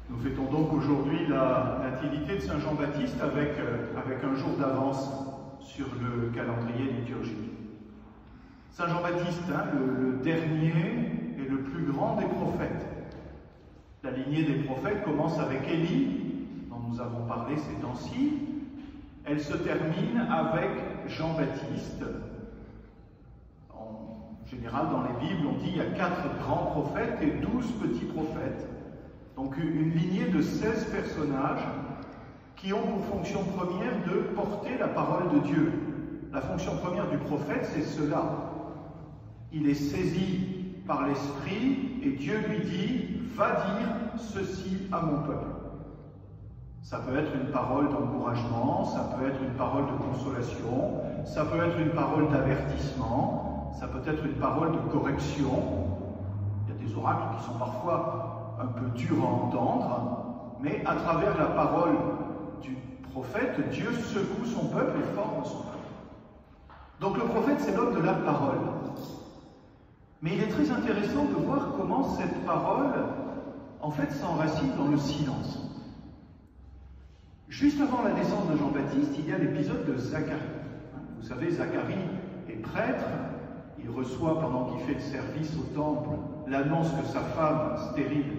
Nous fêtons donc aujourd'hui la nativité de Saint Jean-Baptiste avec un jour d'avance sur le calendrier liturgique. Saint Jean-Baptiste, le dernier et le plus grand des prophètes. La lignée des prophètes commence avec Élie, dont nous avons parlé ces temps-ci. Elle se termine avec Jean-Baptiste. En général, dans les Bibles, on dit qu'il y a 4 grands prophètes et 12 petits prophètes. Donc une lignée de 16 personnages qui ont pour fonction première de porter la parole de Dieu. La fonction première du prophète, c'est cela. Il est saisi par l'Esprit et Dieu lui dit « Va dire ceci à mon peuple ». Ça peut être une parole d'encouragement, ça peut être une parole de consolation, ça peut être une parole d'avertissement, ça peut être une parole de correction. Il y a des oracles qui sont parfois un peu durs à entendre, mais à travers la parole du prophète, Dieu secoue son peuple et forme son peuple. Donc le prophète, c'est l'homme de la parole. Mais il est très intéressant de voir comment cette parole, en fait, s'enracine dans le silence. Juste avant la naissance de Jean-Baptiste, il y a l'épisode de Zacharie. Vous savez, Zacharie est prêtre, il reçoit, pendant qu'il fait le service au temple, l'annonce que sa femme stérile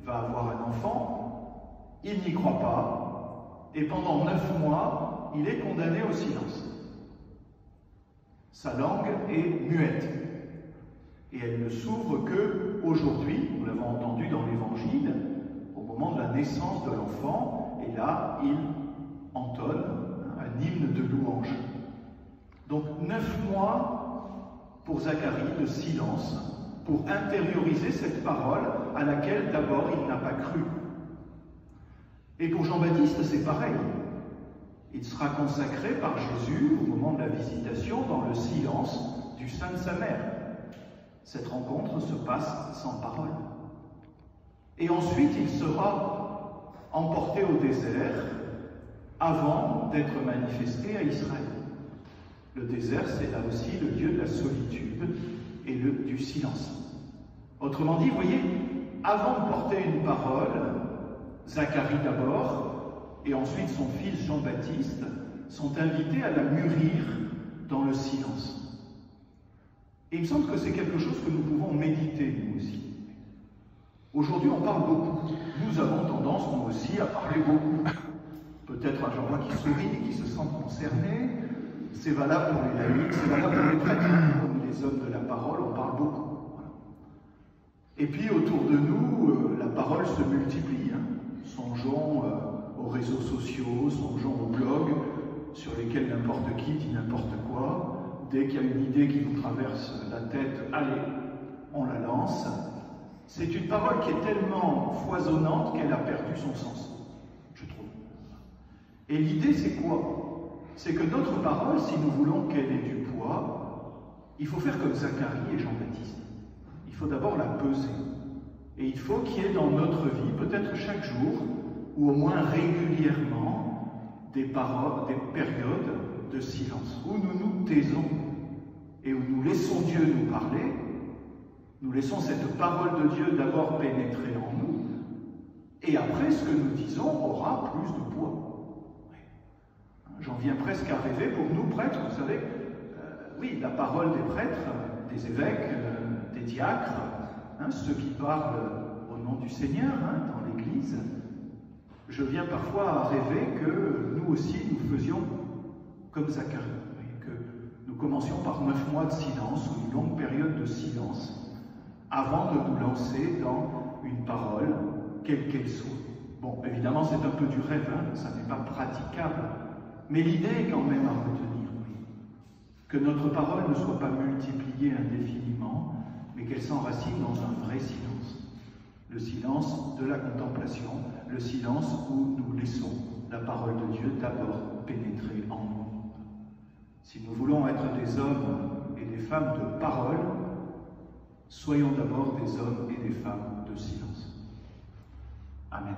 va avoir un enfant. Il n'y croit pas, et pendant 9 mois, il est condamné au silence. Sa langue est muette, et elle ne s'ouvre que aujourd'hui, nous l'avons entendu dans l'Évangile, au moment de la naissance de l'enfant, et là, il entonne un hymne de louange. Donc 9 mois pour Zacharie de silence, pour intérioriser cette parole à laquelle d'abord il n'a pas cru. Et pour Jean-Baptiste, c'est pareil. Il sera consacré par Jésus au moment de la visitation dans le silence du sein de sa mère. Cette rencontre se passe sans parole. Et ensuite, il sera emporté au désert avant d'être manifesté à Israël. Le désert, c'est là aussi le lieu de la solitude et du silence. Autrement dit, vous voyez, avant de porter une parole, Zacharie d'abord, et ensuite son fils Jean-Baptiste, sont invités à la mûrir dans le silence. Et il me semble que c'est quelque chose que nous pouvons méditer, nous aussi. Aujourd'hui, on parle beaucoup. Nous avons tendance, nous aussi, à parler beaucoup. Peut-être un Jean-Baptiste qui sourit et qui se sent concerné. C'est valable pour les laïcs, c'est valable pour les chrétiens, comme les hommes de la parole, on parle beaucoup. Voilà. Et puis, autour de nous, la parole se multiplie. Songeons aux réseaux sociaux, songeons aux blogs, sur lesquels n'importe qui dit n'importe quoi. Dès qu'il y a une idée qui nous traverse la tête, allez, on la lance. C'est une parole qui est tellement foisonnante qu'elle a perdu son sens, je trouve. Et l'idée, c'est quoi? C'est que notre parole, si nous voulons qu'elle ait du poids, il faut faire comme Zacharie et Jean-Baptiste. Il faut d'abord la peser. Et il faut qu'il y ait dans notre vie, peut-être chaque jour, ou au moins régulièrement, des périodes de silence, où nous nous taisons et où nous laissons Dieu nous parler. Nous laissons cette parole de Dieu d'abord pénétrer en nous, et après, ce que nous disons aura plus de poids. J'en viens presque à rêver pour nous prêtres, vous savez, oui, la parole des prêtres, des évêques, des diacres, ceux qui parlent au nom du Seigneur dans l'Église. Je viens parfois à rêver que nous aussi, nous faisions comme Zacharie, que nous commencions par 9 mois de silence, ou une longue période de silence, avant de nous lancer dans une parole, quelle qu'elle soit. Bon, évidemment, c'est un peu du rêve, ça n'est pas praticable, mais l'idée est quand même à retenir, oui. Que notre parole ne soit pas multipliée indéfiniment, mais qu'elle s'enracine dans un vrai silence. Le silence de la contemplation, le silence où nous laissons la parole de Dieu d'abord pénétrer en nous. Si nous voulons être des hommes et des femmes de parole, soyons d'abord des hommes et des femmes de silence. Amen.